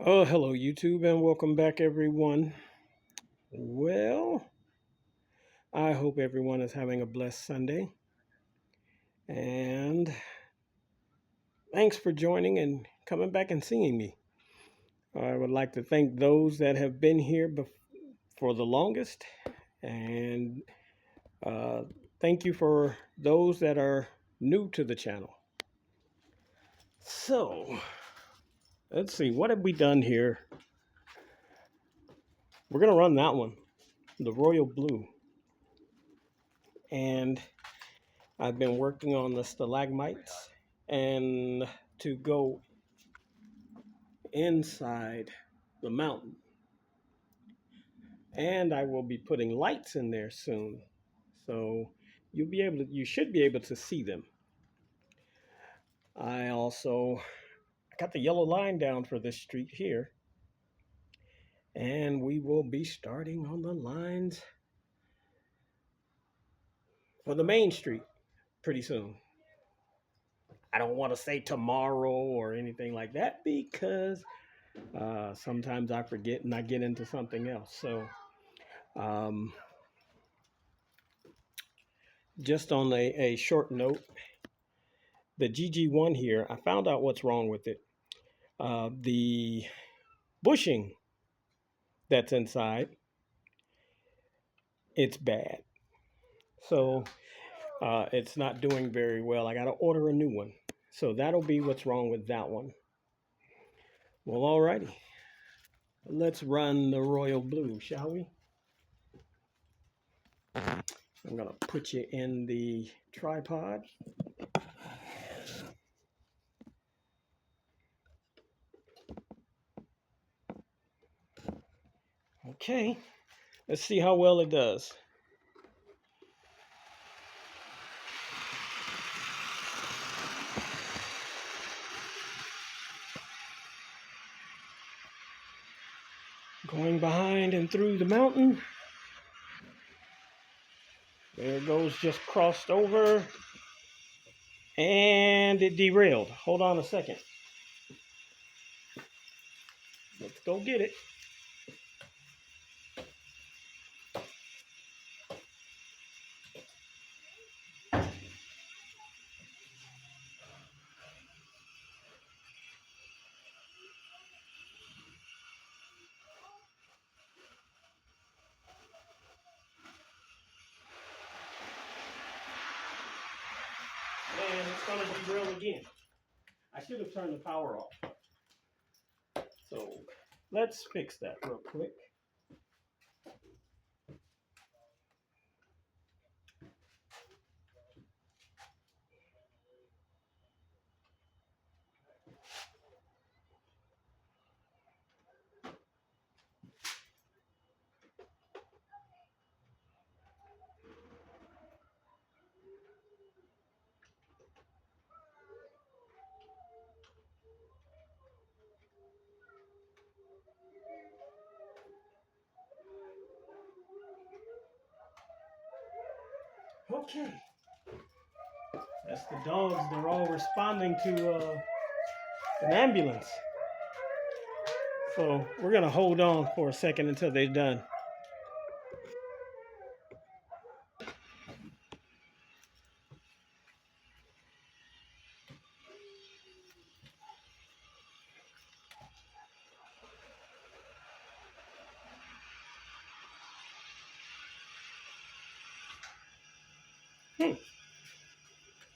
Oh, hello, YouTube, and welcome back, everyone. Well, I hope everyone is having a blessed Sunday. And thanks for joining and coming back and seeing me. I would like to thank those that have been here for the longest. And uh, thank you for those that are new to the channel. So, let's see, what have we done here? We're going to run that one, the Royal Blue. And I've been working on the stalagmites and to go inside the mountain. And I will be putting lights in there soon. So you should be able to see them. I also got the yellow line down for this street here. And we will be starting on the lines for the main street pretty soon. I don't want to say tomorrow or anything like that because sometimes I forget and I get into something else. So Um, just on a short note, the GG1 here, I found out what's wrong with it. The bushing that's inside, it's bad. So it's not doing very well. I got to order a new one. So that'll be what's wrong with that one. Well, alrighty. Let's run the Royal Blue, shall we? I'm going to put you in the tripod. Okay, let's see how well it does. Going behind and through the mountain. There it goes, just crossed over. And it derailed. Hold on a second. Let's go get it. And it's going to derail again. I should have turned the power off. So let's fix that real quick. Okay. That's the dogs. They're all responding to an ambulance. So we're going to hold on for a second until they're done.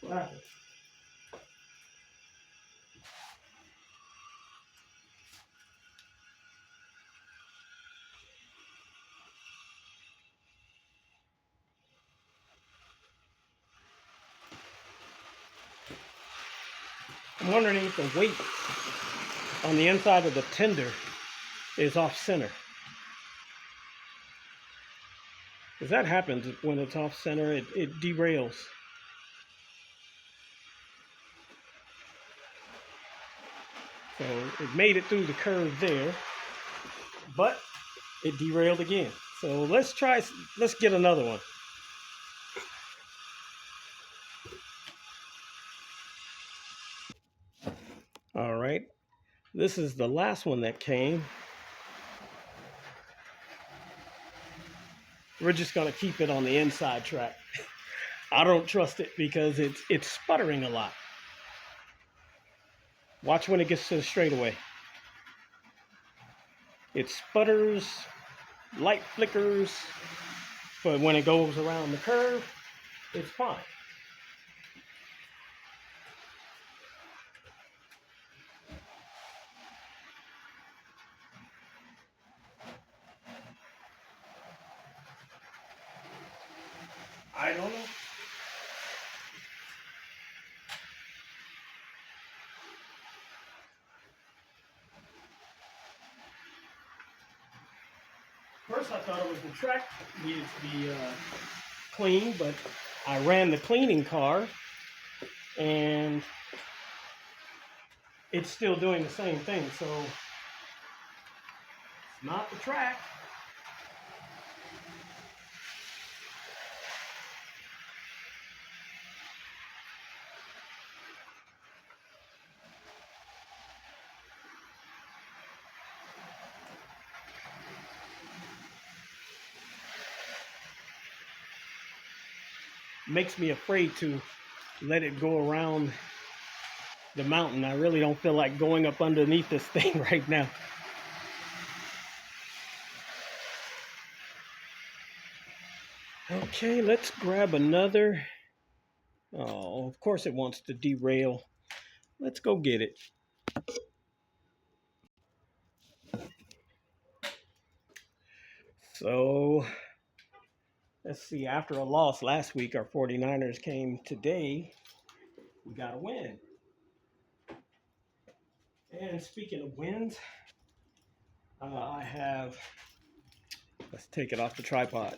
What happened? I'm wondering if the weight on the inside of the tender is off center. Because that happens when it's off center, it derails. So it made it through the curve there, but it derailed again. So let's get another one. All right, This is the last one that came. We're just going to keep it on the inside track. I don't trust it because it's sputtering a lot. Watch when it gets to the straightaway. It sputters, light flickers, but when it goes around the curve, it's fine. I don't know. First I thought it was the track needed to be cleaned, but I ran the cleaning car and it's still doing the same thing, so it's not the track. Makes me afraid to let it go around the mountain. I really don't feel like going up underneath this thing right now. Okay, let's grab another. Oh, of course it wants to derail. Let's go get it. So, let's see. After a loss last week, our 49ers came today. We got a win. And speaking of wins, I have, let's take it off the tripod.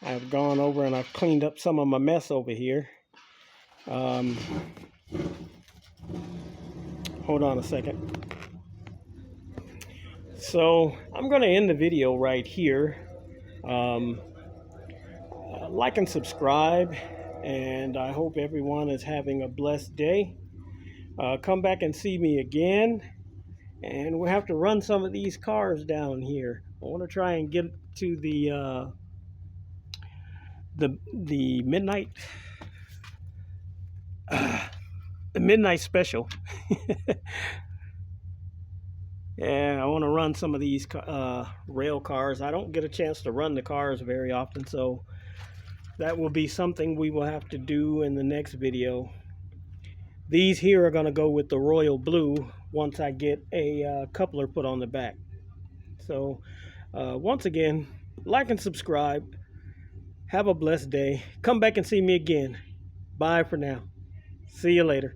I've gone over and I've cleaned up some of my mess over here. Hold on a second. So I'm going to end the video right here. Like and subscribe, and I hope everyone is having a blessed day. Come back and see me again, and we'll have to run some of these cars down here. I want to try and get to the midnight the midnight special. Yeah, I want to run some of these rail cars. I don't get a chance to run the cars very often, so that will be something we will have to do in the next video. These here are going to go with the royal blue once I get a coupler put on the back. So once again, like and subscribe. Have a blessed day. Come back and see me again. Bye for now. See you later.